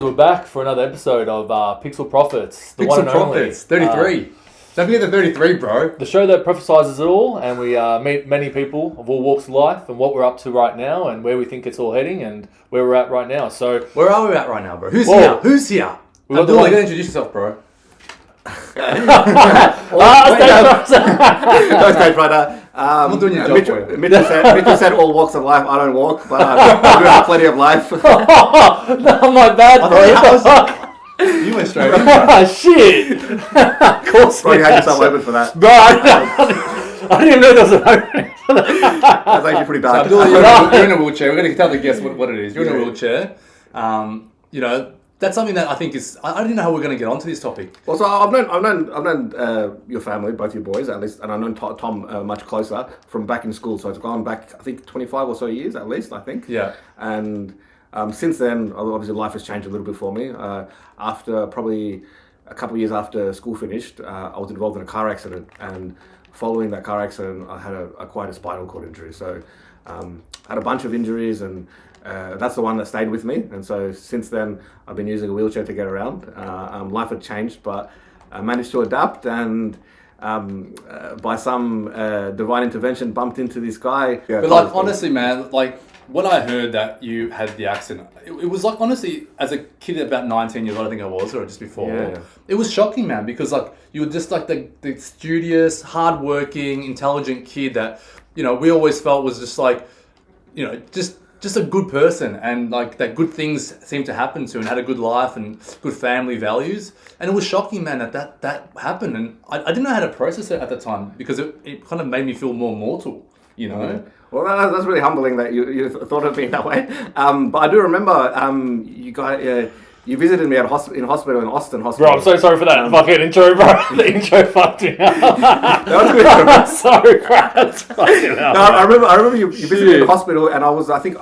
We're back for another episode of Pixel Prophets, the one Pixel and only. Prophets, 33. Don't forget the 33, bro. The show that prophesizes it all, and we meet many people of all walks of life and what we're up to right now and where we think it's all heading and where we're at right now. So, Where are we at right now, bro? Who's Whoa. here? Who's here? Abdullah, you gotta introduce yourself, bro. Stage brother. I'm not doing your job for you. Mitchell said all walks of life. I don't walk, but I do have plenty of life. no, my bad, bro. You went straight in. Shit. Of course, Bro, you had yourself open for that. Bro, I didn't even know there was an opening for that. That's actually pretty bad. Abdullah, you're in a wheelchair. We're going to tell the guests what it is. You're in a wheelchair. That's something that I think is... I didn't know how we're going to get onto this topic. Well, so I've known your family, both your boys at least, and I've known Tom much closer from back in school. So it's gone back, I think, 25 or so years at least, I think. Yeah. And since then, obviously life has changed a little bit for me. After probably a couple of years after school finished, I was involved in a car accident, and following that car accident, I had quite a spinal cord injury. So I had a bunch of injuries, and that's the one that stayed with me. And so since then, I've been using a wheelchair to get around. Life had changed, but I managed to adapt, and by some divine intervention, bumped into this guy. But like, honestly, man, like when I heard that you had the accident, it was like, honestly, as a kid at about 19 years old, I think I was, or just before, it was shocking, man, because like you were just like the studious, hardworking, intelligent kid that, you know, we always felt was just like, you know, just a good person, and like that good things seemed to happen to, and had a good life and good family values. And it was shocking, man, that happened. And I didn't know how to process it at the time, because it kind of made me feel more mortal, you know? Mm-hmm. Well, that's really humbling that you thought of me that way. But I do remember you visited me in hospital in Austin Hospital. Bro, I'm so sorry for that fucking intro, bro. The intro fucked me up. That was good. I'm sorry, bro. No, I remember you visited me in the hospital, and I was at the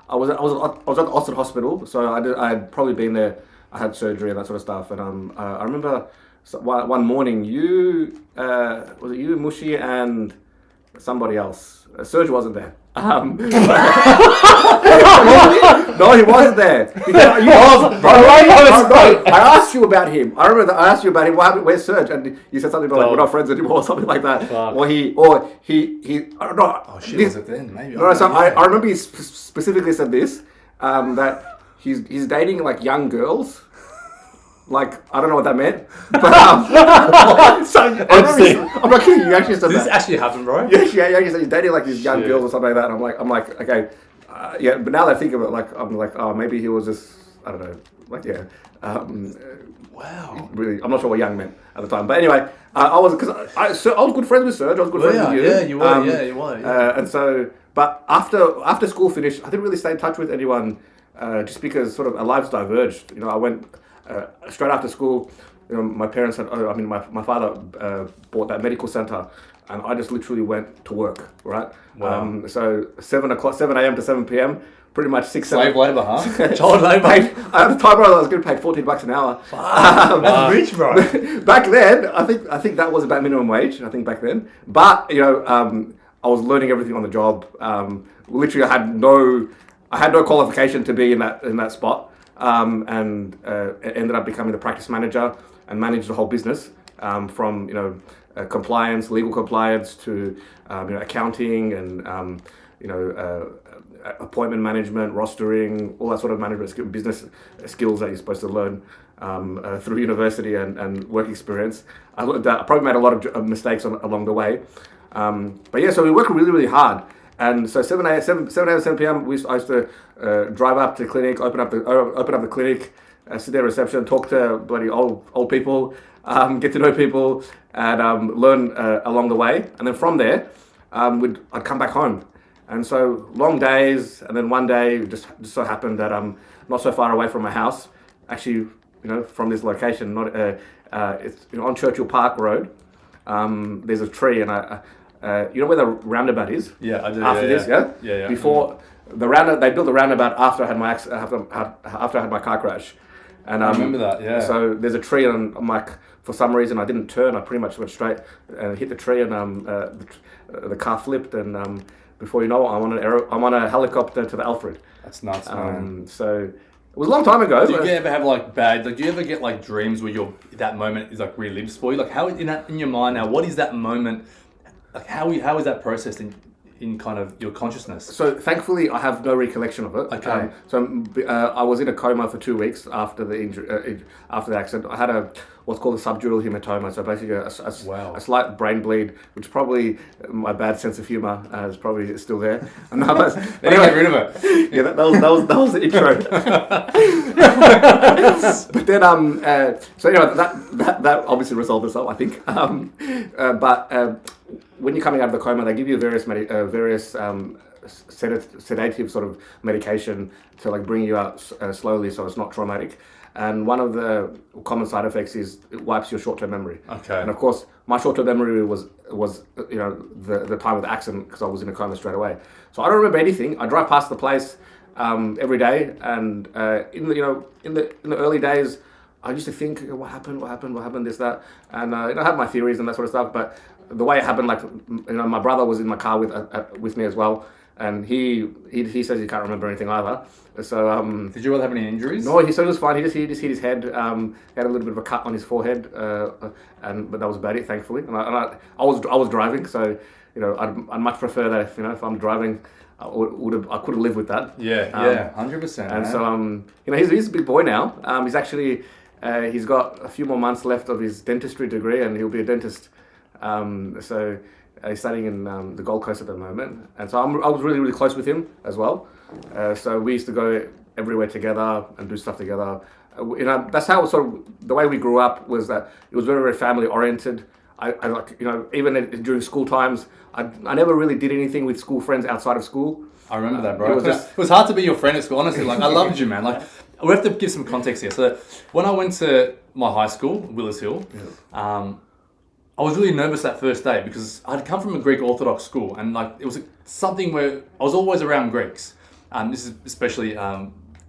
Austin Hospital, so I had probably been there. I had surgery and that sort of stuff, and I remember one morning was it you, Mushi, and somebody else. Serge wasn't there. No, he wasn't there. I asked you about him. I remember that I asked you about him. What happened? Where's Serge? And you said something about like we're not friends anymore, or something like that. Or he. I don't know. Oh shit! Was it then? Maybe. No, so I remember he specifically said this, that he's dating like young girls. Like, I don't know what that meant, but so, I'm not kidding. You actually said Did this that. actually happen, bro? Yeah, you said he's dating like these young girls or something like that. And I'm like, okay, yeah. But now that I think of it, like, I'm like, oh, maybe he was just, I don't know, like, yeah. Wow. Really, I'm not sure what young meant at the time, but anyway, I was good friends with Serge. I was good friends with you. Yeah, you were. You were. Yeah. And so, but after school finished, I didn't really stay in touch with anyone, just because sort of our lives diverged. You know, I went. Straight after school, you know, my parents had. My father bought that medical center, and I just literally went to work. Right. Wow. So 7 a.m. to 7 p.m. Pretty much 6 Slave labor, huh? Child labor. At the time, I was getting paid $14 an hour. That's rich, bro. Back then, I think that was about minimum wage. I think back then, but you know, I was learning everything on the job. Literally, I had no qualification to be in that spot. And ended up becoming the practice manager and managed the whole business, from compliance, legal compliance, to accounting and appointment management, rostering, all that sort of management business skills that you're supposed to learn through university and work experience. I learned that. I probably made a lot of mistakes along the way, but yeah. So we worked really, really hard. And so 7 a.m. to 7 p.m. I used to drive up to the clinic, open up the clinic, sit there at reception, talk to bloody old people, get to know people, and learn along the way. And then from there, I'd come back home. And so long days, and then one day it just so happened that I'm not so far away from my house, actually, from this location. It's on Churchill Park Road. There's a tree, and you know where the roundabout is? Yeah, I do. After this, yeah. Before the roundabout, they built the roundabout after I had my after I had my car crash, and I remember that. Yeah. So there's a tree, and I'm like, for some reason I didn't turn. I pretty much went straight and hit the tree, and the car flipped, and before you know it, I'm on a helicopter to the Alfred. That's nuts, man. So It was a long time ago. Do you ever have like do you ever get like dreams where that moment is like relives for you? Like how in your mind now, what is that moment? Like how is that processed in kind of your consciousness? So thankfully, I have no recollection of it. Okay. I was in a coma for 2 weeks after the injury, after the accident. I had what's called a subdural hematoma. So basically, a slight brain bleed, which probably my bad sense of humor is probably still there. No, but anyway, get rid of it. Yeah, that was the intro. But then so anyway, that obviously resolved itself, I think. But when you're coming out of the coma, they give you various sedative sort of medication to like bring you out slowly, so it's not traumatic. And one of the common side effects is it wipes your short-term memory. Okay. And of course, my short-term memory was the time of the accident, because I was in a coma straight away. So I don't remember anything. I drive past the place every day, and in the early days, I used to think, what happened, this, that, and I had my theories and that sort of stuff. But the way it happened, like my brother was in my car with me as well, and he says he can't remember anything either. So did you have any injuries? No, he said it was fine. He just hit his head. He had a little bit of a cut on his forehead, but that was about it, thankfully. And I was driving, so I'd much prefer that if I'm driving, I could have lived with that. Yeah, 100%. And so he's a big boy now. He's actually he's got a few more months left of his dentistry degree, and he'll be a dentist. So he's studying in the Gold Coast at the moment, and so I was really, really close with him as well. So we used to go everywhere together and do stuff together. That's how sort of the way we grew up, was that it was very, very family oriented. I like even during school times, I never really did anything with school friends outside of school. I remember that, bro. It was hard to be your friend at school, honestly. Like, I loved you, man. Like, we have to give some context here. So when I went to my high school, Willis Hill, I was really nervous that first day, because I'd come from a Greek Orthodox school, and like it was something where I was always around Greeks. This is especially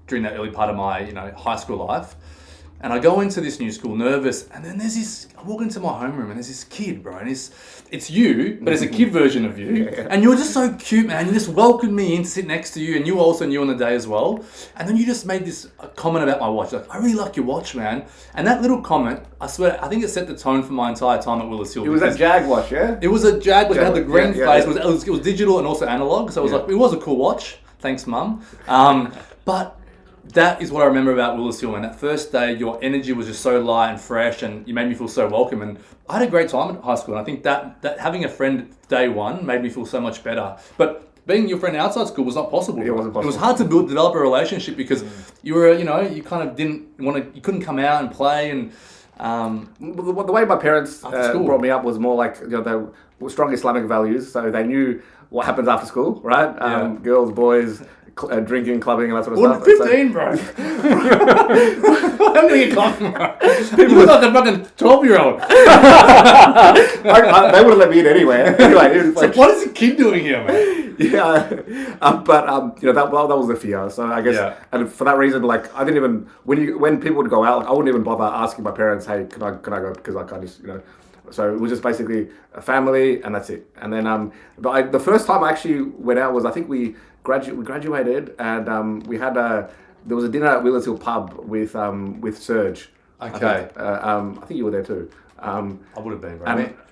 during that early part of my high school life. And I go into this new school nervous, and then I walk into my homeroom, and there's this kid, bro, and it's you, but it's a kid version of you, and you're just so cute, man. You just welcomed me in to sit next to you, and you were also new on the day as well. And then you just made this comment about my watch, like, I really like your watch, man. And that little comment, I swear, I think it set the tone for my entire time at Willis Hill. It was a Jag watch, yeah? It was a Jag watch. It had the green face. It was digital and also analog, so it was a cool watch. Thanks, Mum. But that is what I remember about Willis Hill, man. That first day, your energy was just so light and fresh, and you made me feel so welcome. And I had a great time at high school, and I think that having a friend day one made me feel so much better. But being your friend outside school was not possible. It wasn't possible. It was hard to develop a relationship, because you were, you kind of you couldn't come out and play. And the way my parents brought me up was more like, they were strong Islamic values, so they knew what happens after school, right? Girls, boys, drinking, clubbing, and that sort of stuff. 15, bro. How many talking about? People look like a fucking 12-year-old. They wouldn't let me in anywhere. Anyway, like, what is a kid doing here, man? Yeah, but that was the fear. So I guess, and for that reason, like, I didn't even when people would go out, like, I wouldn't even bother asking my parents, hey, can I go, because like, I just So it was just basically a family, and that's it. And then the first time I actually went out was, I think we graduated, and there was a dinner at Willis Hill pub with Serge. Okay. I think you were there too. I would have been, bro.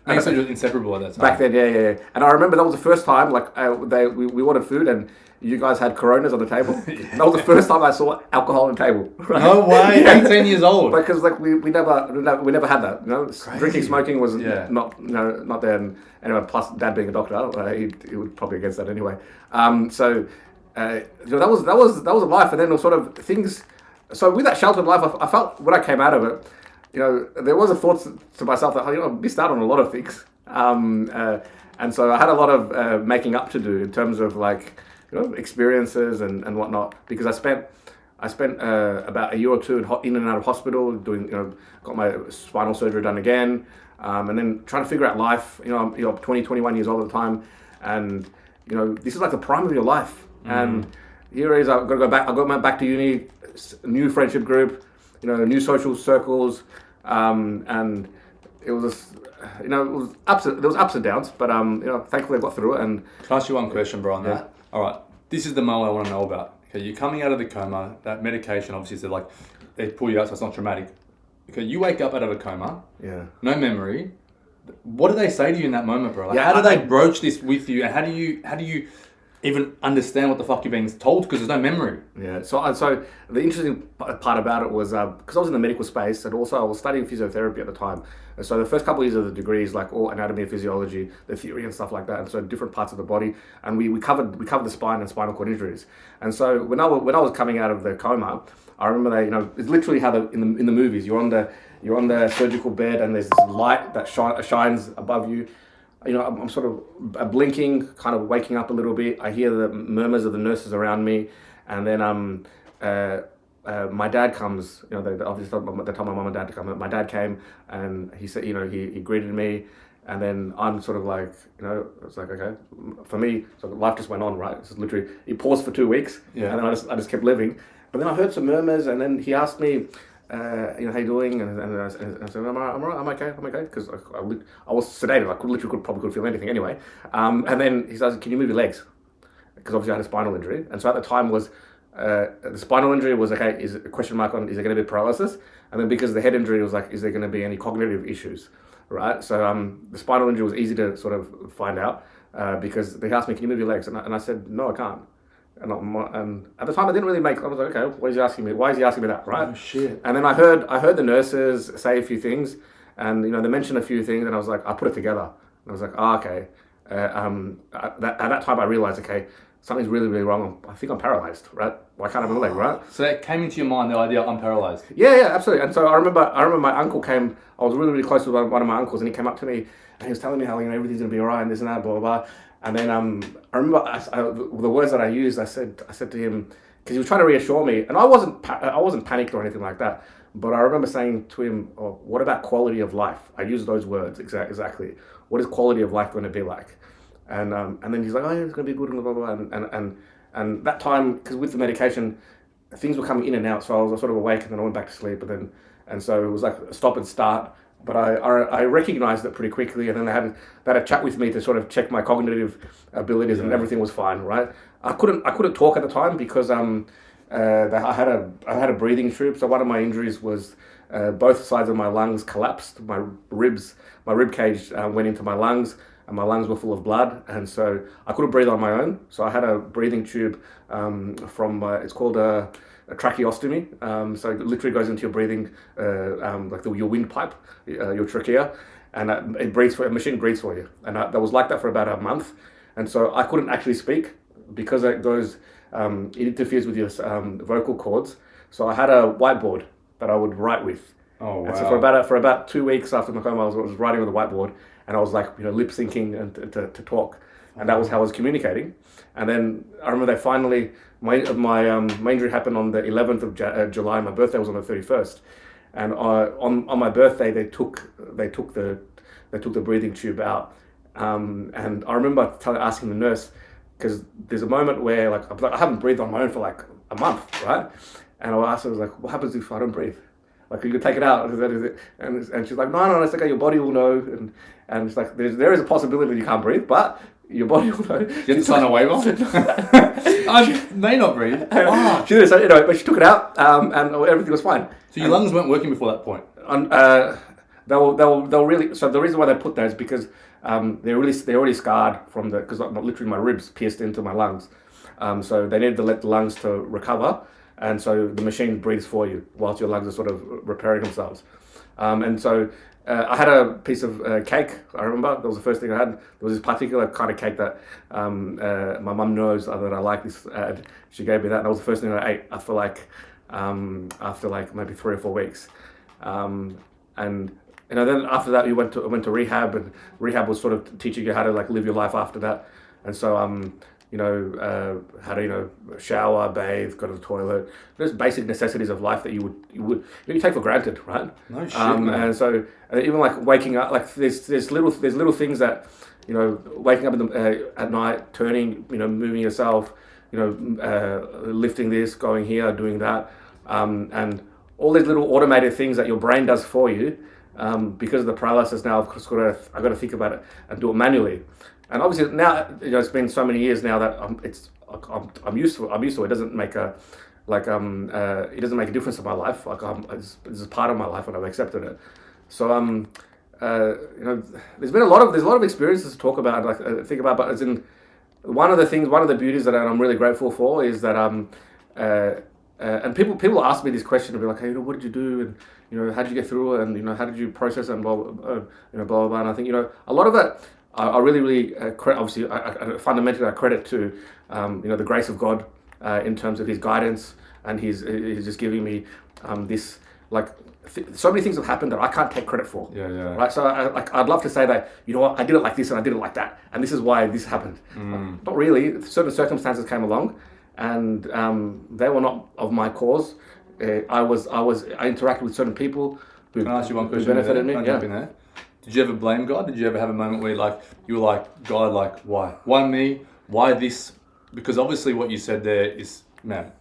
And Serge was inseparable at that time. Back then, yeah. And I remember that was the first time, like, we ordered food, and you guys had Coronas on the table. That was the first time I saw alcohol on the table. Right? No way, 18 years old. Because like we never had that. Drinking, smoking was not there. And anyway, plus Dad being a doctor, he was probably against that anyway. So that was a life, and then there was sort of things. So with that sheltered life, I felt when I came out of it, there was a thought to myself that I missed out on a lot of things. And so I had a lot of making up to do in terms of like, experiences and whatnot, because I spent about a year or two in and out of hospital doing, got my spinal surgery done again, and then trying to figure out life. I'm 20, 21 years old at the time, and this is like the prime of your life. And here it is, I've got to go back. I got back to uni, new friendship group, new social circles, and it was. There was ups and downs, but thankfully I got through it. And can I ask you one question, bro, on that? All right, this is the Mo I want to know about. Okay, you're coming out of the coma. That medication, obviously, said like they pull you out, so it's not traumatic. Okay, you wake up out of a coma. Yeah. No memory. What do they say to you in that moment, bro? Like, Yeah, how do they broach this with you, and how do you even understand what the fuck you're being told? Because there's no memory. Yeah. So the interesting part about it was because I was in the medical space, and also I was studying physiotherapy at the time. And so the first couple of years of the degree is like all anatomy and physiology, the theory and stuff like that, and so different parts of the body. And we covered the spine and spinal cord injuries. And so when I was coming out of the coma, I remember that it's literally how in the movies you're on the surgical bed and there's this light that shines above you. I'm sort of blinking, kind of waking up a little bit. I hear the murmurs of the nurses around me, and then my dad comes. They obviously they told my mum and dad to come. My dad came, and he said, he greeted me, and then I'm sort of like, it's like, okay. For me, so life just went on, right? It's literally, he paused for 2 weeks, and then I just kept living. But then I heard some murmurs, and then he asked me, how you doing? And I said, I'm all right, I'm okay, because I was sedated. I probably couldn't feel anything anyway. And then he says, can you move your legs? Because obviously I had a spinal injury. And so at the time was, the spinal injury was, okay, is a question mark on, is there going to be paralysis? And then because the head injury was like, is there going to be any cognitive issues? Right? So the spinal injury was easy to sort of find out because they asked me, can you move your legs? And I said, no, I can't. And at the time, I didn't really I was like, okay, what is he asking me? Why is he asking me that, right? Oh, shit. And then I heard the nurses say a few things, and they mentioned a few things, and I was like, I put it together. And I was like, oh, okay. At that time, I realized, okay, something's really, really wrong. I think I'm paralyzed, right? Why can't I move my leg, right? So that came into your mind, the idea, I'm paralyzed. Yeah, absolutely. And so I remember my uncle came. I was really, really close with one of my uncles, and he came up to me, and he was telling me how everything's gonna be alright and this and that, blah blah blah. And then I remember the words that I used. I said to him, because he was trying to reassure me, and I wasn't panicked or anything like that. But I remember saying to him, "Oh, what about quality of life?" I used those words exactly. What is quality of life going to be like? And then he's like, "Oh, yeah, it's going to be good," and blah blah blah. And that time, because with the medication, things were coming in and out, so I was sort of awake, and then I went back to sleep. And so it was like a stop and start. But I recognized it pretty quickly, and then they had a chat with me to sort of check my cognitive abilities, and everything was fine, right? I couldn't talk at the time because I had a breathing tube. So one of my injuries was both sides of my lungs collapsed. My rib cage went into my lungs, and my lungs were full of blood, and so I couldn't breathe on my own. So I had a breathing tube from it's called a tracheostomy. So it literally goes into your breathing, like your windpipe, your trachea, and it breathes a machine breathes for you. And that was like that for about a month, and so I couldn't actually speak because it goes, it interferes with your vocal cords. So I had a whiteboard that I would write with. Oh wow! And so for about 2 weeks after my coma, I was writing with a whiteboard, and I was like lip syncing and to talk, and that was how I was communicating. And then I remember they finally my injury happened on the 11th of July. My birthday was on the 31st, and on my birthday they took the breathing tube out. And I remember asking the nurse, because there's a moment where I haven't breathed on my own for like a month, right? And I asked her, I was like, what happens if I don't breathe? Like, you could take it out. And she's like, no, it's okay, your body will know. And it's like, there is a possibility that you can't breathe, but your body will know. You have to sign a waiver? I may not breathe. She did, so, but she took it out, and everything was fine. So your lungs weren't working before that point? They'll really. So the reason why they put that is because they're already scarred from because literally my ribs pierced into my lungs. So they needed to let the lungs to recover, and so the machine breathes for you whilst your lungs are sort of repairing themselves. And so I had a piece of cake. I remember that was the first thing I had. There was this particular kind of cake that my mum knows that I like this. She gave me that. And that was the first thing I ate after maybe 3 or 4 weeks. And then after that, I went to rehab, and rehab was sort of teaching you how to live your life after that. And so how to shower, bathe, go to the toilet, just basic necessities of life that you take for granted, right? No shit, man. And so even waking up, there's little things that waking up at night, turning, moving yourself, lifting this, going here, doing that, and all these little automated things that your brain does for you. Because of the paralysis now, I've got to think about it and do it manually. And obviously now, it's been so many years now that I'm used to it. It doesn't make a it doesn't make a difference in my life. Like it's just part of my life, and I've accepted it. So there's a lot of experiences to talk about, think about, but it's in one of the beauties that I'm really grateful for is that and people ask me this question and be like, hey, what did you do, and how did you get through it, and how did you process it, and blah blah blah. And I think a lot of that I really obviously I fundamentally I credit to the grace of God in terms of His guidance, and He's just giving me this so many things have happened that I can't take credit for. Yeah. Right. So I'd love to say that I did it like this and I did it like that, and this is why this happened. Not really. Certain circumstances came along, and they were not of my cause. I interacted with certain people who Can I ask you one question? benefited me. Can I jump in there? Did you ever blame God? Did you ever have a moment where you were like, God, why? Why me? Why this? Because obviously what you said there is, man,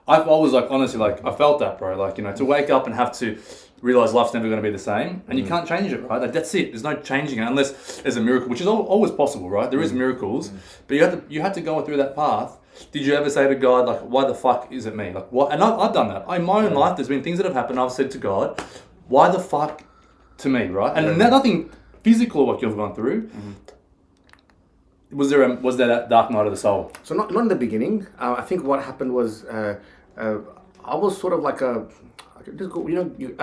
I was honestly, I felt that, bro. To wake up and have to realize life's never going to be the same, and you can't change it, right? That's it. There's no changing it unless there's a miracle, which is always possible, right? There is miracles, but you had to go through that path. Did you ever say to God, why the fuck is it me? What? And I've done that. In my own life, there's been things that have happened. I've said to God, why the fuck to me, right? And nothing physical what you've gone through. Was there that dark night of the soul? So not in the beginning. I think what happened was I was sort of at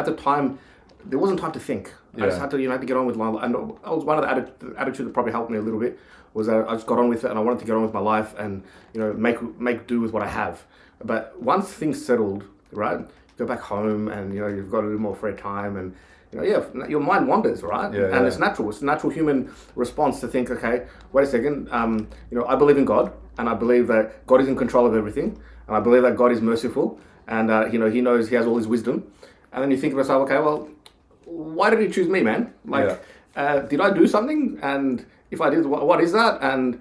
the time there wasn't time to think. I just had to had to get on with my life. And I was one of the attitude that probably helped me a little bit was that I just got on with it, and I wanted to get on with my life and make do with what I have. But once things settled, right, you go back home and you've got a little more free time, and your mind wanders, right? And it's natural. It's a natural human response to think, okay, wait a second, I believe in God, and I believe that God is in control of everything, and I believe that God is merciful, and He knows, He has all His wisdom. And then you think to yourself, okay, well, why did He choose me, man? Did I do something? And if I did, what is that? And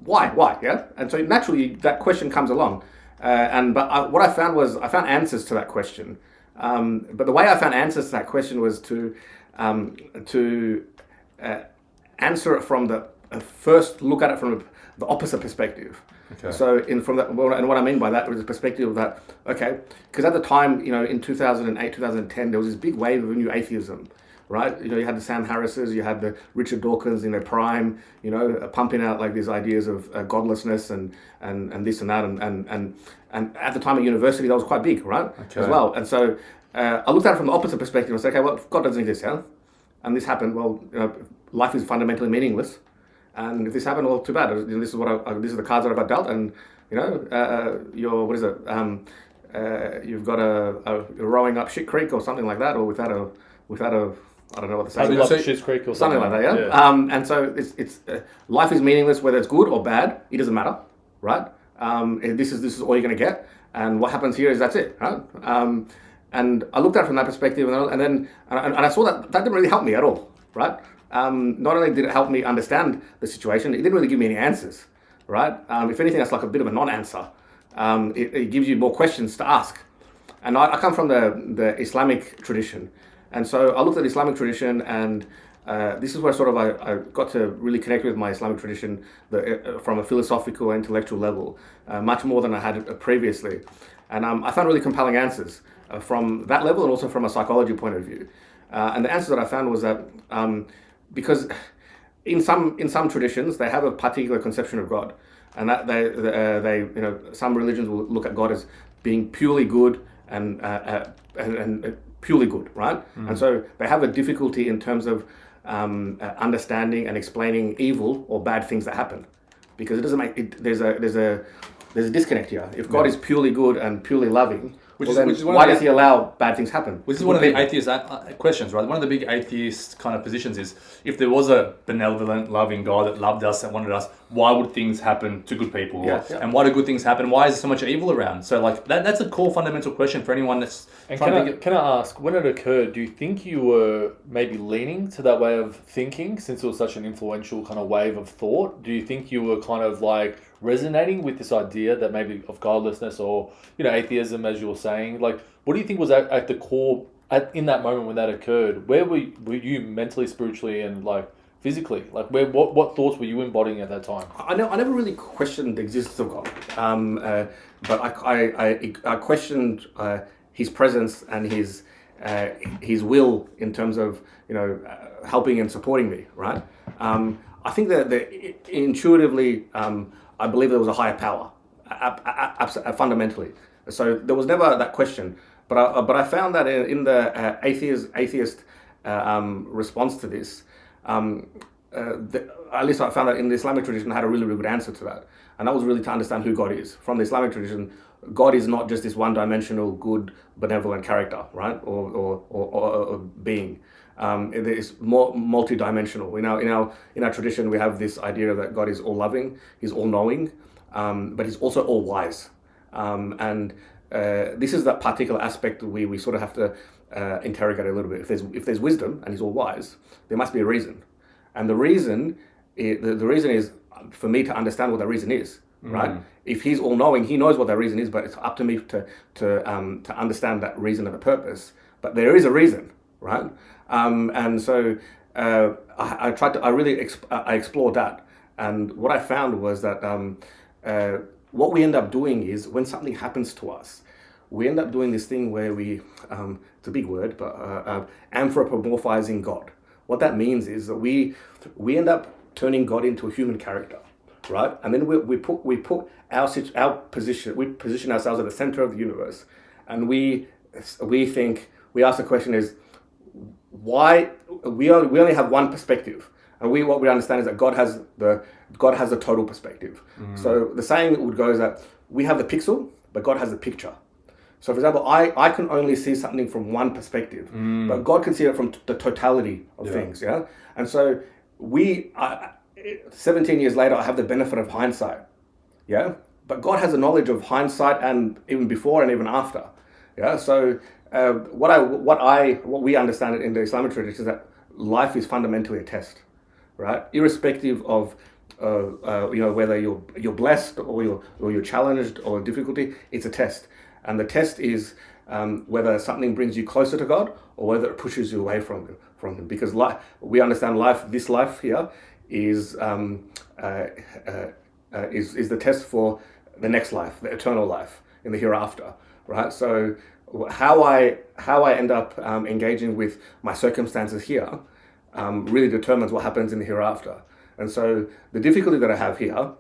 why? Yeah. And so naturally that question comes along, what I found was I found answers to that question. But the way I found answers to that question was to answer it from the first look at it from the opposite perspective. Okay. So and what I mean by that was the perspective of that, okay, because at the time, in 2008, 2010, there was this big wave of new atheism, right? You had the Sam Harrises, you had the Richard Dawkins in their prime, pumping out these ideas of godlessness and this and that, and at the time at university that was quite big, right? Okay. As well. And so I looked at it from the opposite perspective and said, okay, well, if God doesn't exist, and this happened, well, life is fundamentally meaningless. And if this happened, well, too bad. This is this is the cards that I've got dealt, and what is it? You've got a rowing up shit creek or something like that, or without a I don't know what the saying is. Shit's Creek or something like that, yeah. And so it's life is meaningless, whether it's good or bad. It doesn't matter, right? This is all you're going to get, and what happens here is that's it, right? And I looked at it from that perspective, and I saw that didn't really help me at all, right? Not only did it help me understand the situation, it didn't really give me any answers, right? If anything, that's like a bit of a non-answer. It gives you more questions to ask. And I come from the Islamic tradition. And so I looked at the Islamic tradition, and this is where sort of I got to really connect with my Islamic tradition from a philosophical, intellectual level, much more than I had previously. And I found really compelling answers from that level and also from a psychology point of view. And the answer that I found was that because in some traditions they have a particular conception of God, and that they some religions will look at God as being purely good and purely good, right? And so they have a difficulty in terms of understanding and explaining evil or bad things that happen, because it doesn't make there's a disconnect here. If God is purely good and purely loving, why does He allow bad things happen? Which is one of the atheist questions, right? One of the big atheist kind of positions is, if there was a benevolent, loving God that loved us and wanted us, why would things happen to good people? And why do good things happen? Why is there so much evil around? So that's a core fundamental question for anyone that's trying to... Can I ask, when it occurred, do you think you were maybe leaning to that way of thinking, since it was such an influential kind of wave of thought? Do you think you were kind of resonating with this idea that maybe of godlessness or atheism, as you were saying? What do you think was at the core in that moment when that occurred? Where were you mentally, spiritually, and physically? Like, what thoughts were you embodying at that time? I never really questioned the existence of God, but I questioned his presence and his will in terms of helping and supporting me. Right. I think that intuitively, I believe there was a higher power, fundamentally. So there was never that question. But I found that in the atheist response to this, at least I found that in the Islamic tradition, I had a really, really good answer to that. And that was really to understand who God is. From the Islamic tradition, God is not just this one-dimensional, good, benevolent character, right? Or being. It is more multi-dimensional. In our tradition, we have this idea that God is all-loving, He's all-knowing, but He's also all-wise. This is that particular aspect we sort of have to interrogate a little bit. If there's wisdom and He's all-wise, there must be a reason. And the reason is for me to understand what that reason is, right? If He's all-knowing, He knows what that reason is, but it's up to me to understand that reason and the purpose. But there is a reason, right? And so I explored that. And what I found was that what we end up doing is when something happens to us, we end up doing this thing where it's a big word, but anthropomorphizing God. What that means is that we end up turning God into a human character, right? And then we put our position, we position ourselves at the center of the universe, and we ask the question is, why we only have one perspective, and what we understand is that God has the total perspective. So the saying would go is that we have the pixel, but God has the picture. So for example, I can only see something from one perspective, but God can see it from the totality of things. Yeah, and so 17 years later, I have the benefit of hindsight. Yeah, but God has a knowledge of hindsight and even before and even after. Yeah, so what we understand in the Islamic tradition is that life is fundamentally a test, right? Irrespective of whether you're blessed or you're challenged or difficulty, it's a test, and the test is whether something brings you closer to God or whether it pushes you away from Him. Because we understand this life here is the test for the next life, the eternal life in the hereafter, right? So how I end up engaging with my circumstances here really determines what happens in the hereafter. And so the difficulty that I have here,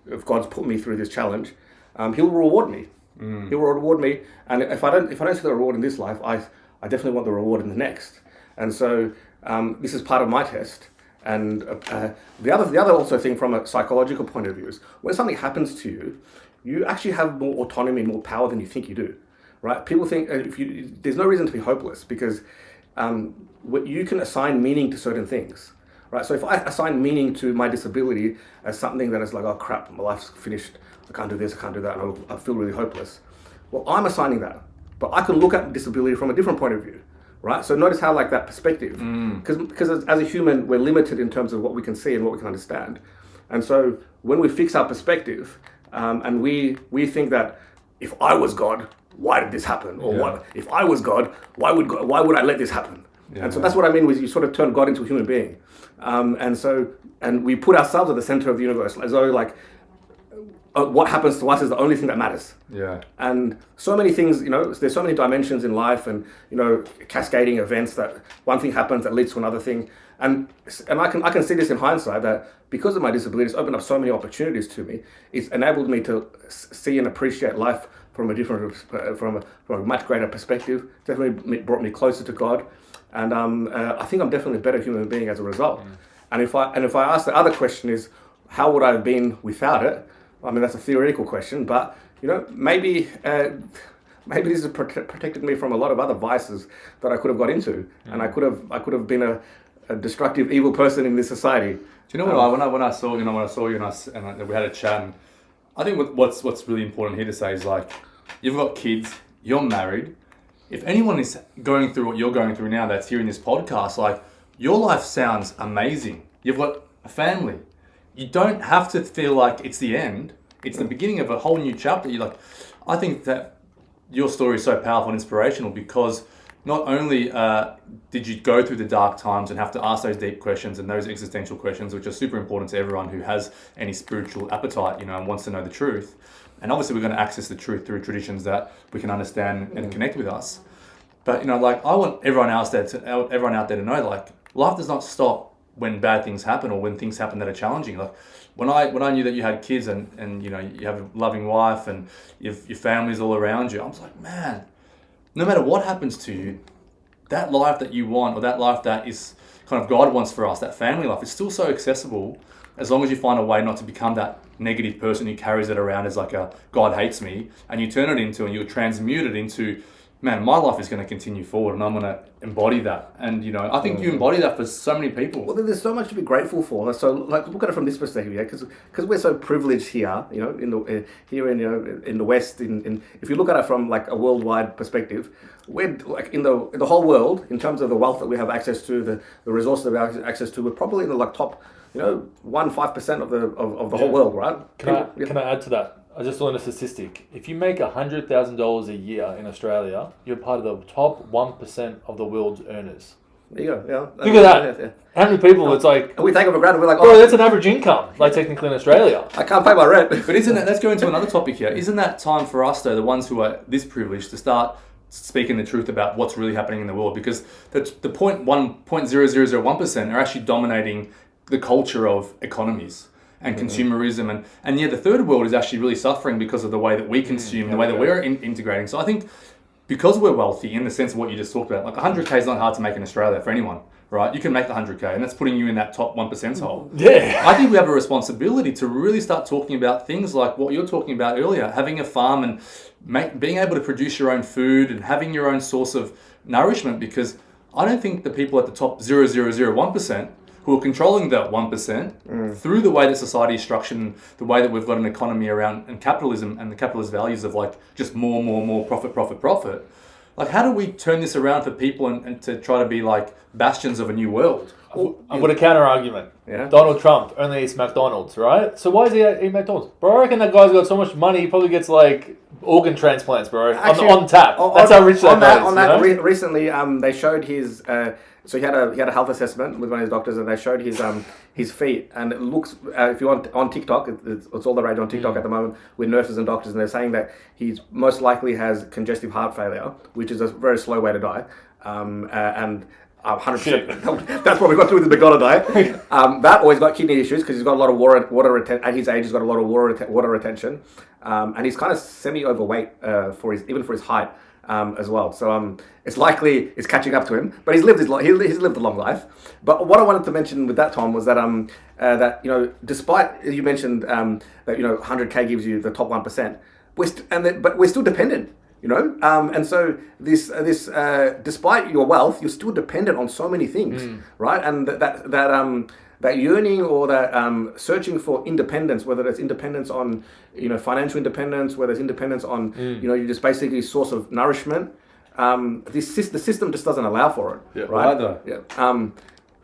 if God's put me through this challenge, He'll reward me. He'll reward me, and if I don't see the reward in this life, I definitely want the reward in the next. And so this is part of my test. And the other also thing from a psychological point of view is when something happens to you, you actually have more autonomy and more power than you think you do, right? People think there's no reason to be hopeless because you can assign meaning to certain things, right? So if I assign meaning to my disability as something that is like, oh crap, my life's finished, I can't do this, I can't do that, and I feel really hopeless. Well, I'm assigning that, but I can look at disability from a different point of view, right? So notice how like that perspective, because as a human, we're limited in terms of what we can see and what we can understand. And so when we fix our perspective, and we think that if I was God, why did this happen? Or what if I was God, why would I let this happen? And so that's what I mean with you sort of turn God into a human being. And we put ourselves at the center of the universe as though like what happens to us is the only thing that matters. Yeah. And so many things, there's so many dimensions in life and, cascading events that one thing happens that leads to another thing. And I can see this in hindsight that because of my disability, it's opened up so many opportunities to me. It's enabled me to see and appreciate life from a much greater perspective. Definitely brought me closer to God. And I think I'm definitely a better human being as a result. And if I ask the other question is, how would I have been without it? I mean, that's a theoretical question, but maybe this has protected me from a lot of other vices that I could have got into, and I could have been a destructive, evil person in this society. Do you know what? When I saw you and we had a chat, and I think what's really important here to say is like, you've got kids, you're married. If anyone is going through what you're going through now, that's hearing this podcast, like your life sounds amazing. You've got a family. You don't have to feel like it's the end. It's the beginning of a whole new chapter. I think that your story is so powerful and inspirational because not only did you go through the dark times and have to ask those deep questions and those existential questions, which are super important to everyone who has any spiritual appetite, and wants to know the truth. And obviously we're going to access the truth through traditions that we can understand and connect with us. But, I want everyone out there to know, like, life does not stop when bad things happen or when things happen that are challenging. Like, when I knew that you had kids and you have a loving wife and your family's all around you, I was like, man, no matter what happens to you, that life that you want, or that life that is kind of God wants for us, that family life, is still so accessible, as long as you find a way not to become that negative person who carries it around as like a God hates me, and you turn it into, and you transmute it into, man, my life is going to continue forward and I'm going to embody that. And, I think you embody that for so many people. Well, there's so much to be grateful for. So, like, look at it from this perspective, yeah, because we're so privileged here, in the West. If you look at it from like a worldwide perspective, we're like in the whole world, in terms of the wealth that we have access to, the resources that we have access to, we're probably in the like top, 1-5% of the whole world, right? Can I add to that? I just learned a statistic. If you make $100,000 a year in Australia, you're part of the top 1% of the world's earners. There you go. Yeah. Look at that. Yeah. How many people? It's like, and we take it for granted. We're like, bro, that's an average income. Like technically in Australia, I can't pay my rent. But let's go into another topic here. Isn't that time for us, though, the ones who are this privileged, to start speaking the truth about what's really happening in the world? Because the 0.0001% are actually dominating the culture of economies and consumerism, and the third world is actually really suffering because of the way that we consume, the way that we're integrating. So I think because we're wealthy, in the sense of what you just talked about, like 100K is not hard to make in Australia for anyone, right? You can make 100K, and that's putting you in that top 1%. Yeah. I think we have a responsibility to really start talking about things like what you're talking about earlier, having a farm and being able to produce your own food and having your own source of nourishment, because I don't think the people at the top 0.001% who are controlling that 1% through the way that society is structured and the way that we've got an economy around and capitalism and the capitalist values of like just more profit. Like, how do we turn this around for people and to try to be like bastions of a new world? I've got a counter argument. Yeah. Donald Trump only eats McDonald's, right? So why is he eating McDonald's? Bro, I reckon that guy's got so much money, he probably gets like organ transplants, bro. Actually, on tap. That's how rich that guy is. Recently, they showed his. So he had a health assessment with one of his doctors, and they showed his feet, and it looks. If you're on TikTok, it's all the rage on TikTok at the moment with nurses and doctors, and they're saying that he's most likely has congestive heart failure, which is a very slow way to die, and 100%. That's what we got through with the McDonald's diet. That, or he's got kidney issues because he's got a lot of water retention. At his age, he's got a lot of water retention, and he's kind of semi-overweight for his height. As well, so it's likely it's catching up to him. But he's lived he's lived a long life. But what I wanted to mention with that, Tom, was that that despite you mentioned that 100K gives you the top 1%, but we're still dependent. And so this despite your wealth, you're still dependent on so many things, right? And that yearning or that searching for independence, whether it's independence on financial independence, whether it's independence on you just basically source of nourishment, the system just doesn't allow for it, right? Either. Yeah.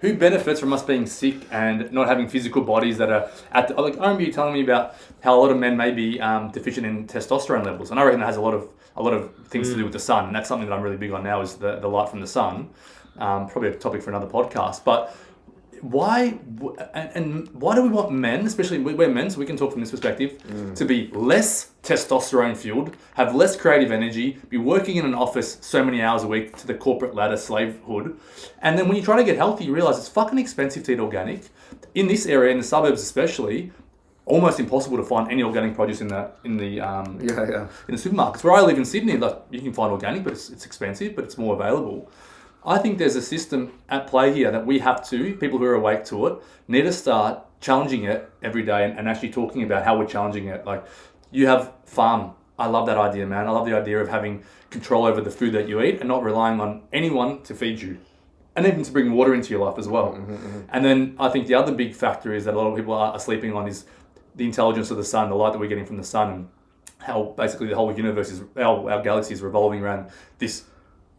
Who benefits from us being sick and not having physical bodies that are I remember you telling me about how a lot of men may be deficient in testosterone levels, and I reckon it has a lot of things to do with the sun, and that's something that I'm really big on now, is the light from the sun. Probably a topic for another podcast, but why do we want men, especially we're men, so we can talk from this perspective, to be less testosterone fueled, have less creative energy, be working in an office so many hours a week to the corporate ladder slavehood, and then when you try to get healthy, you realize it's fucking expensive to eat organic. In this area, in the suburbs especially, almost impossible to find any organic produce in the supermarkets. Where I live in Sydney, like, you can find organic, but it's expensive, but it's more available. I think there's a system at play here that we have to, people who are awake to it, need to start challenging it every day and actually talking about how we're challenging it. Like, you have farm. I love that idea, man. I love the idea of having control over the food that you eat and not relying on anyone to feed you. And even to bring water into your life as well. And then I think the other big factor is that a lot of people are sleeping on is the intelligence of the sun, the light that we're getting from the sun, and how basically the whole universe our galaxy is revolving around this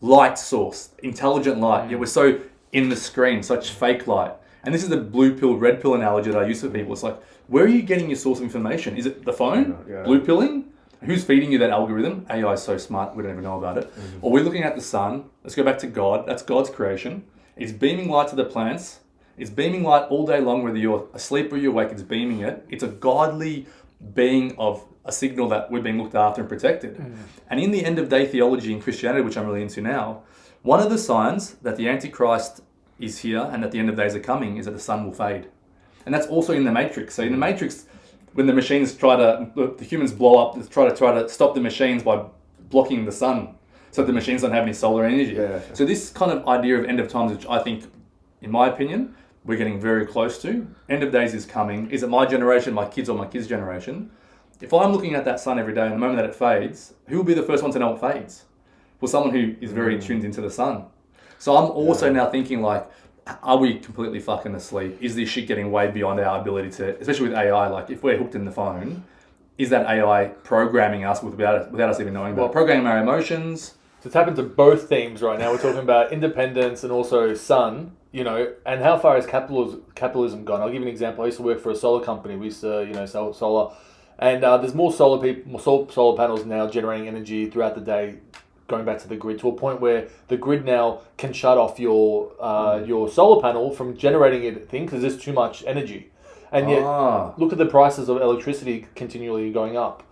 light source, intelligent light, yet we're so in the screen, such fake light. And this is the blue pill, red pill analogy that I use for people. It's like, where are you getting your source of information? Is it the phone? Blue pilling? who's feeding you that algorithm? AI is so smart, we don't even know about it. Or we're looking at the sun. Let's go back to God. That's God's creation. It's beaming light to the plants. It's beaming light all day long, whether you're asleep or you're awake, it's beaming it. It's a godly being of a signal that we're being looked after and protected. And in the end of day theology in Christianity, which I'm really into now, one of the signs that the Antichrist is here and that the end of days are coming is that the sun will fade. And that's also in the Matrix. So in the Matrix, when the machines the humans blow up, try to stop the machines by blocking the sun so the machines don't have any solar energy. Yeah. So this kind of idea of end of times, which I think, in my opinion, we're getting very close to. End of days is coming. Is it my generation, my kids, or my kids' generation? If I'm looking at that sun every day and the moment that it fades, who will be the first one to know it fades? Well, someone who is very tuned into the sun. So I'm also now thinking like, are we completely fucking asleep? Is this shit getting way beyond our ability to, especially with AI, like if we're hooked in the phone, is that AI programming us without us even knowing about it? Programming our emotions? To tap into both themes right now, we're talking about independence and also sun, and how far has capitalism gone? I'll give you an example. I used to work for a solar company. We used to, sell solar. And there's more solar panels now generating energy throughout the day, going back to the grid, to a point where the grid now can shut off your solar panel from generating anything because there's too much energy. And yet, look at the prices of electricity continually going up.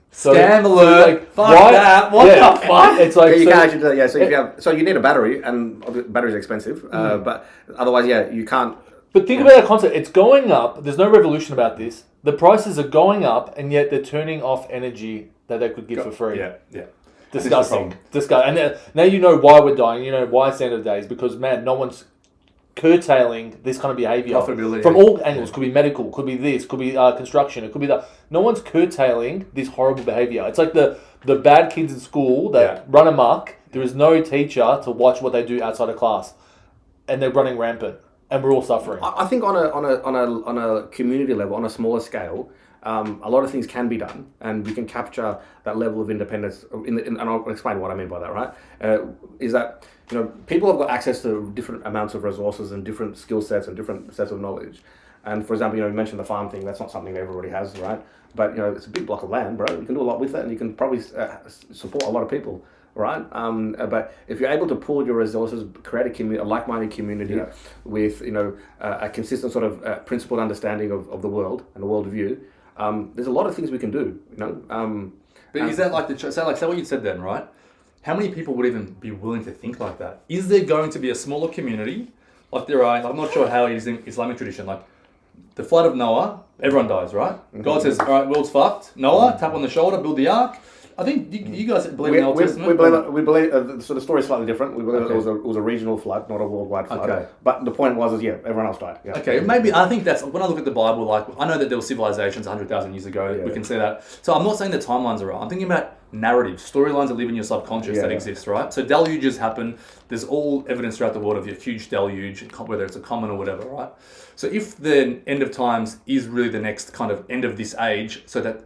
So, Scam alert! Fuck that! What the fuck? It's like you can't actually do that. Yeah, so if you have, so you need a battery, and battery's expensive. But otherwise, you can't. But think about that concept. It's going up. There's no revolution about this. The prices are going up, and yet they're turning off energy that they could give for free. Yeah. Disgusting. And now you know why we're dying. You know why it's the end of days. Because, man, no one's curtailing this kind of behavior. Profitability. From all angles. Could be medical, could be this, could be construction, it could be that. No one's curtailing this horrible behavior. It's like the bad kids in school that run amok. There is no teacher to watch what they do outside of class. And they're running rampant. And we're all suffering. I think on a community level, on a smaller scale, a lot of things can be done, and we can capture that level of independence. And I'll explain what I mean by that. Right? Is that people have got access to different amounts of resources and different skill sets and different sets of knowledge. And for example, you mentioned the farm thing. That's not something everybody has, right? But it's a big block of land, bro. You can do a lot with it, and you can probably support a lot of people. Right, but if you're able to pool your resources, create a community, a like-minded community with a consistent sort of principled understanding of the world and the worldview, there's a lot of things we can do. But is that like say what you said then, right? How many people would even be willing to think like that? Is there going to be a smaller community like there are? I'm not sure how it is in Islamic tradition. Like the flood of Noah, everyone dies, right? Mm-hmm. God says, "All right, world's fucked." Noah, tap on the shoulder, build the ark. I think you guys believe in the Old Testament. We believe. So the story's slightly different. We believe it was a regional flood, not a worldwide flood. Okay. But the point was, everyone else died. Yeah. Okay, maybe I think that's when I look at the Bible. Like I know that there were civilizations 100,000 years ago. Yeah. We can see that. So I'm not saying the timelines are right. I'm thinking about narratives, storylines that live in your subconscious that exist, right? So deluges happen. There's all evidence throughout the world of a huge deluge, whether it's a common or whatever, right? So if the end of times is really the next kind of end of this age, so that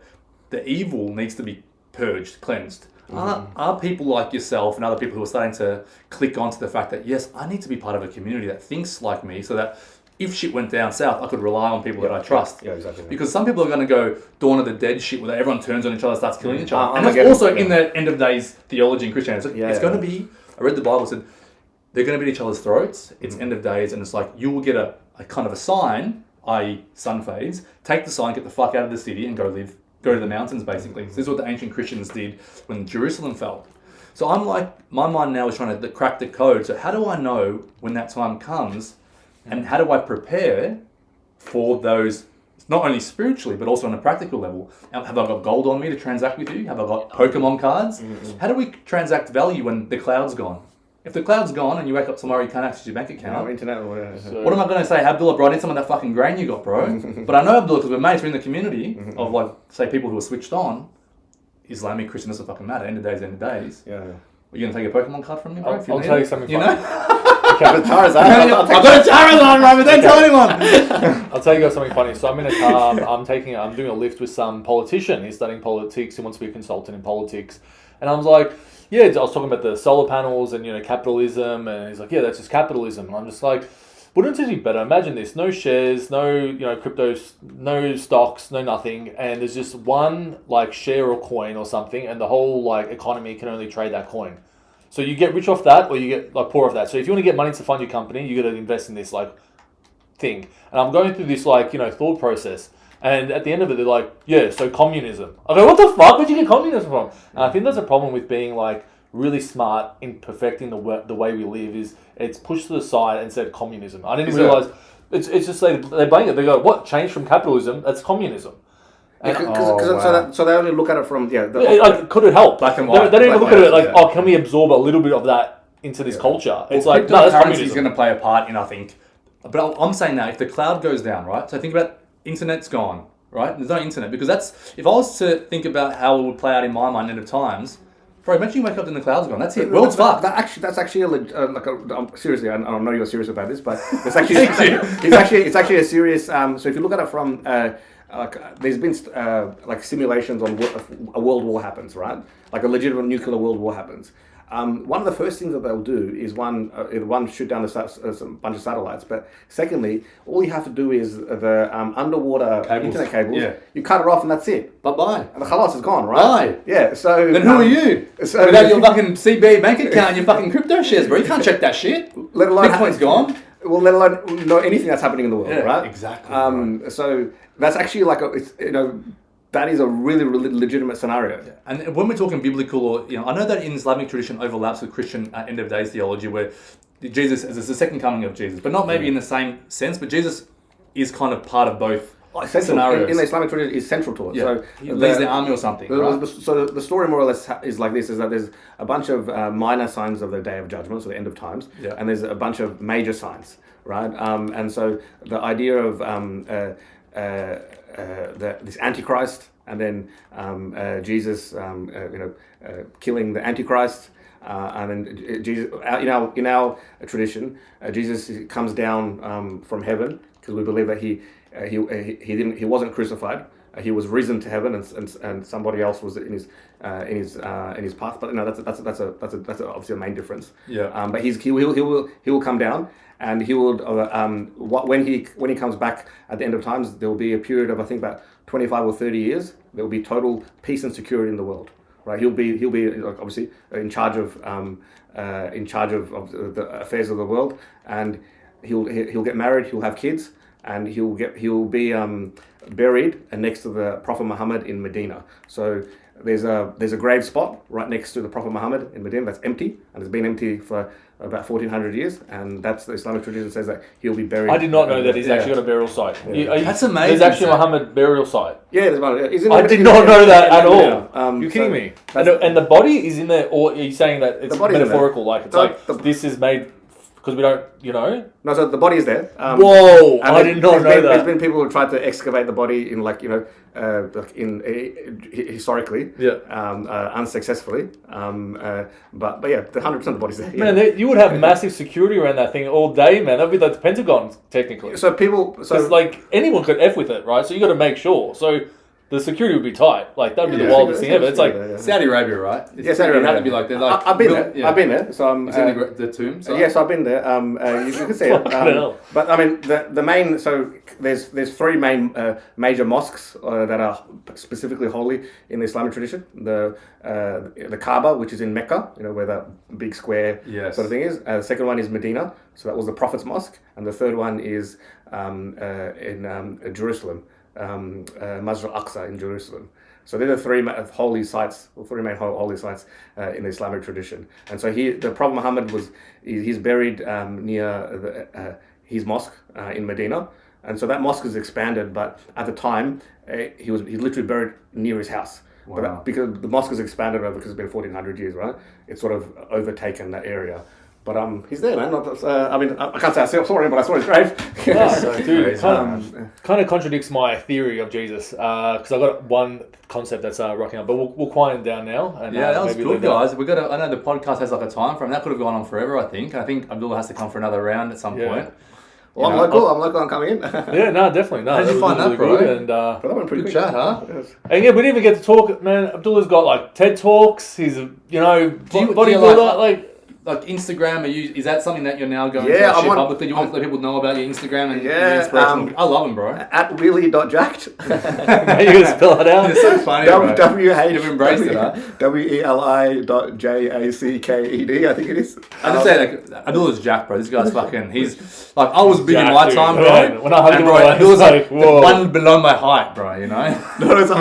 the evil needs to be purged, cleansed. Are people like yourself and other people who are starting to click onto the fact that, yes, I need to be part of a community that thinks like me so that if shit went down south, I could rely on people that I trust. Yeah, exactly. Because some people are going to go Dawn of the Dead shit where everyone turns on each other, starts killing each other. And that's also in the end of days theology in Christianity. It's going to be, I read the Bible, said, they're going to be at each other's throats. It's end of days, and it's like you will get a kind of a sign, i.e. sun fades, take the sign, get the fuck out of the city and go to the mountains, basically. So this is what the ancient Christians did when Jerusalem fell. So I'm like, my mind now is trying to crack the code. So how do I know when that time comes, and how do I prepare for those, not only spiritually, but also on a practical level? Have I got gold on me to transact with you? Have I got Pokemon cards? How do we transact value when the cloud's gone? If the cloud's gone and you wake up tomorrow, you can't access your bank account. Internet or whatever. So, what am I going to say? Abdullah, bro, I need some of that fucking grain you got, bro. But I know Abdullah because we're mates, we're in the community of like, say, people who are switched on. Islamic, Christian, doesn't fucking matter. End of days. Yeah. Are you going to take a Pokemon card from me, bro? I'll tell you something funny. I've got a Charizard, bro, but don't tell anyone. I'll tell you guys something funny. So I'm in a car, I'm doing a lift with some politician. He's studying politics. He wants to be a consultant in politics. And I was like, I was talking about the solar panels and, capitalism. And he's like, yeah, that's just capitalism. And I'm just like, Wouldn't it be better? Imagine this: no shares, no crypto, no stocks, no nothing, and there's just one like share or coin or something, and the whole like economy can only trade that coin. So you get rich off that, or you get like poor off that. So if you want to get money to fund your company, you got to invest in this like thing. And I'm going through this like thought process, and at the end of it, they're like, yeah, so communism. I go, what the fuck? Where'd you get communism from? And I think that's a problem with being like really smart in perfecting the way we live is it's pushed to the side and said communism. I didn't realize it's just like they blame it. They go, what changed from capitalism? That's communism. So they only look at it from could it help? Black and white. They don't even look at it like, can we absorb a little bit of that into this culture? It's like, no, that's communism. Is going to play a part in, I think. But I'm saying now, if the cloud goes down, right? So think about internet's gone, right? There's no internet because if I was to think about how it would play out in my mind end of times. Bro, imagine you wake up and the cloud's gone. That's it. World's fucked. That's actually seriously. I don't know you're serious about this, but it's actually a serious. So if you look at it from there's been simulations on a world war happens, right? Like a legitimate nuclear world war happens. One of the first things that they'll do is one shoot down a bunch of satellites, but secondly, all you have to do is the underwater internet cables. Yeah. You cut it off and that's it. Bye. And the khalas is gone, right? Bye. Yeah. So then who are you? So, without your fucking CB bank account and your fucking crypto shares, bro, you can't check that shit. Let alone Bitcoin's gone. Well, let alone know anything that's happening in the world, right? Exactly. So that's actually that is a really, really legitimate scenario. Yeah. And when we're talking biblical, or I know that in Islamic tradition overlaps with Christian end of days theology, where Jesus is the second coming of Jesus, but not maybe in the same sense. But Jesus is kind of part of both scenarios. In the Islamic tradition, is central to it. Yeah. So he leads the army or something. Right? So the story more or less is like this: is that there's a bunch of minor signs of the Day of Judgment, so the end of times, and there's a bunch of major signs, right? And so the idea of this Antichrist, and then Jesus, killing the Antichrist, and then Jesus. In our tradition, Jesus comes down from heaven because we believe that he wasn't crucified. He was risen to heaven, and somebody else was in his path. But that's obviously a main difference. Yeah. But he will come down. And he will when he comes back at the end of times, there will be a period of I think about 25 or 30 years. There will be total peace and security in the world, right? He'll be obviously in charge of the affairs of the world, and he'll get married. He'll have kids, and he'll be buried next to the Prophet Muhammad in Medina. So there's a grave spot right next to the Prophet Muhammad in Medina that's empty, and it's been empty for about 1400 years, and that's the Islamic tradition says that he'll be buried. I did not know that he's actually got a burial site. Yeah. That's amazing. There's actually a Muhammad burial site. Yeah, there's one. I did not know that at all. You're kidding me? And the body is in there, or are you saying that it's metaphorical? Like it's this is made because we don't, No, so the body is there. Whoa! I did not know that. There's been people who tried to excavate the body in historically, unsuccessfully. But yeah, 100% of the body's there. Yeah. Man, you would have massive security around that thing all day, man. That'd be like the Pentagon, technically. So like anyone could F with it, right? So you got to make sure. So the security would be tight. Like that'd be the wildest thing ever. It's like Saudi Arabia, right? Yeah, Saudi Arabia. It had to be like that. I've been there. Yeah. I've been there. So I'm. Is it the tomb? Yes, I've been there. You can see it. But I mean, the main. So there's three main major mosques that are specifically holy in the Islamic tradition. The Kaaba, which is in Mecca, where that big square sort of thing is. The second one is Medina, so that was the Prophet's mosque, and the third one is in Jerusalem. Masjid al-Aqsa in Jerusalem. So they're the three holy sites, or three main holy sites in the Islamic tradition. And so the Prophet Muhammad he's buried near his mosque in Medina, and so that mosque is expanded. But at the time, he's literally buried near his house. Wow. But because the mosque is expanded over, because it's been 1400 years, right? It's sort of overtaken that area. But he's there, man. I can't say I saw him, but I saw his grave. Dude, kind of contradicts my theory of Jesus, because I got one concept that's rocking up. But we'll quiet down now. And, that was good, guys. I know the podcast has like a time frame. That could have gone on forever. I think Abdullah has to come for another round at some point. Well, I'm local. I'm coming in. Yeah, no, definitely. No, how did you find that, bro? And that went pretty good chat, huh? Yes. And yeah, we didn't even get to talk, man. Abdullah's got like TED Talks. He's a bodybuilder. like Instagram? Is that something that you're now going to Yeah, share I'm on- publicly? You want to let people know about your Instagram and Yeah, your inspirational? I love them, bro. At wheelie.jacked. You gonna spell it out? It's so funny, bro. You've embraced it, huh? WELI.JACKED, I think it is. I just say, like, Abdullah's Jack, bro. This guy's fucking, he's, like, I was big in Jack, my dude. time, Yeah, bro. when I hugged And, him bro, away, Abdullah's it's like like, whoa. one below my height, bro, you know? No, it's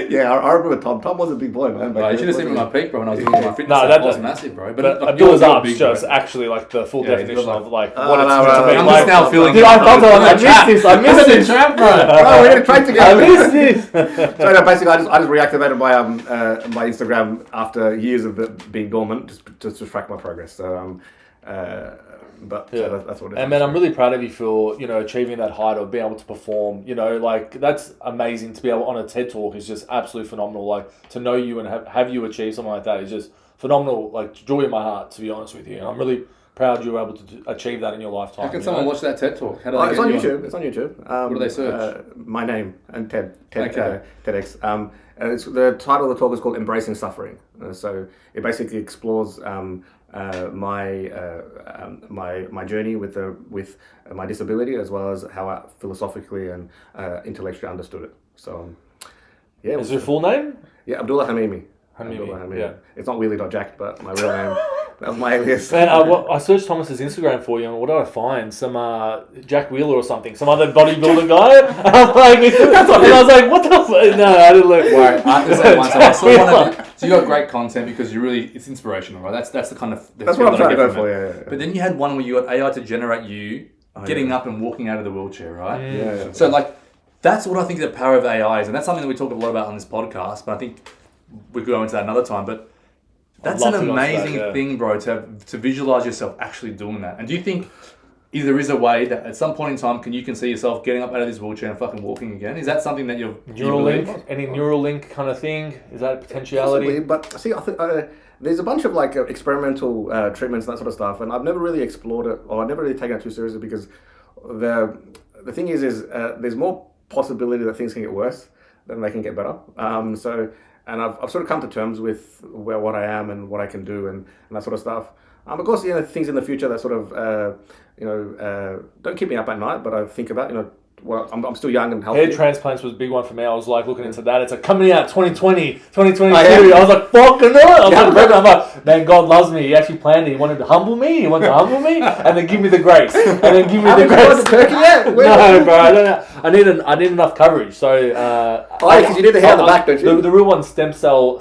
yeah, I remember Tom. Tom was a big boy, man. Bro, you should have seen me at my peak, bro, when I was doing my fitness. No, I that was doesn't- massive, bro. But like, Abdullah's you're arms big, just bro. actually like the full Yeah, he's definition got of like Oh, what it's no, meant to no, be. no. I'm Like, just now feeling... dude, I felt it. I missed this. I missed It's it. a trap, bro. Oh, we're gonna try together. I missed this. So no, basically, I just reactivated my Instagram after years of it being dormant, just to track my progress. So that's what it is. And man, I'm really proud of you for achieving that height of being able to perform. Like that's amazing to be able on a TED talk is just absolutely phenomenal. Like to know you and have you achieve something like that is just phenomenal. Like joy in my heart, to be honest with you. And I'm really proud you were able to achieve that in your lifetime. How can someone watch that TED talk? How do It's on YouTube. It's on YouTube. What do they search? My name and Okay. TEDx. And the title of the talk is called "Embracing Suffering." So it basically explores my journey with my disability, as well as how I philosophically and intellectually understood it. So yeah. Is your full name? Yeah, Abdullah Hamimi. Hamimi, yeah. It's not Wheelie.jacked, but my real name. That was my alias. Man, I searched Thomas's Instagram for you, and what did I find? Some Jack Wheeler or something, some other bodybuilder guy. And I was like, what the? No, I didn't look. Right, I have to say once, I saw one of you. So you got great content because it's inspirational, right? That's the kind of That's what I'm trying to go for. it. Yeah. But then you had one where you got AI to generate you getting up and walking out of the wheelchair, right? Yeah. So like, that's what I think the power of AI is, and that's something that we talk a lot about on this podcast. But I think we could go into that another time. But that's an amazing thing, bro, to visualize yourself actually doing that. And do you think there is a way that at some point in time you can see yourself getting up out of this wheelchair and fucking walking again? Is that something that you've Neuralink? Any Neuralink kind of thing? Is that a potentiality? Possibly, but see, I think there's a bunch of like experimental treatments and that sort of stuff, and I've never really explored it, or I've never really taken it too seriously because the thing is there's more possibility that things can get worse than they can get better. And I've sort of come to terms with what I am and what I can do and that sort of stuff. Of course, things in the future that sort of, don't keep me up at night, but I think about, well, I'm still young and healthy. Hair transplants was a big one for me. I was like looking into that. It's like coming out 2020, 2022. Oh, yeah. I was like, fucking hell. I'm like, man, God loves me. He actually planned it. He wanted to humble me. And then give me the grace. And then give me the grace. Turkey yet? No, bro. I don't know. I need enough coverage. So, because you need the hair on the back, don't you? The real one's stem cell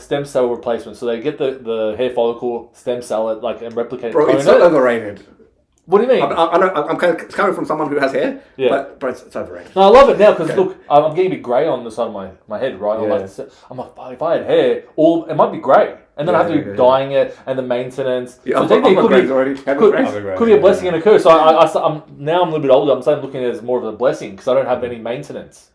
replacement. So they get the hair follicle stem cell and replicate. Bro, it's so overrated. What do you mean? I'm kind of coming from someone who has hair, Yeah. but it's overrated. No, I love it now because look, I'm getting a bit grey on the side of my head, right? Yeah. I'm like, if I had hair, it might be grey, and then I have to be dyeing it and the maintenance. Yeah, So I've technically, got grades already. could be a blessing and a curse. So I'm now I'm a little bit older. I'm starting looking at it as more of a blessing because I don't have any maintenance.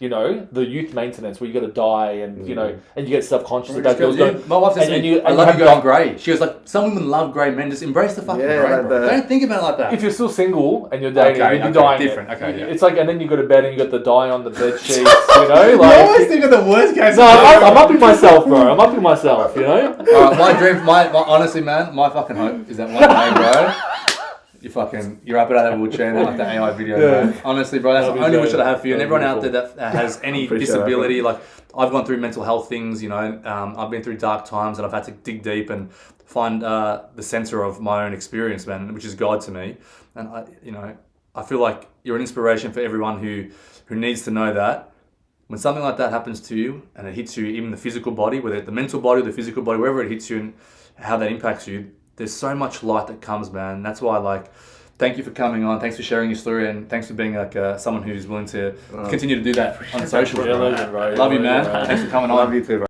The youth maintenance where you got to die and and you get self-conscious about girls going. My wife says to me, I love you going grey. She was like, some women love grey men. Just embrace the fucking grey, bro. Don't think about it like that. If you're still single and you're dating, you're dying. Different. Okay, yeah. It's like, and then you go to bed and you got the dye on the bed sheets. You always think of the worst case. No, I'm upping myself, bro. I'm upping myself. Alright, my dream, honestly, man, my fucking hope is that one day, bro. You're up out of that wheelchair and like the AI video, man. Honestly, bro, that's the only wish that I have for you. And everyone out there that has any disability, like I've gone through mental health things, I've been through dark times and I've had to dig deep and find the center of my own experience, man, which is God to me. And I feel like you're an inspiration for everyone who needs to know that when something like that happens to you and it hits you, even the physical body, whether it's the mental body or the physical body, wherever it hits you and how that impacts you, there's so much light that comes, man. That's why, thank you for coming on. Thanks for sharing your story, and thanks for being someone who's willing to continue to do that on social. Yeah, legend, bro. Love you, man. Thanks for coming on. Love you too, bro.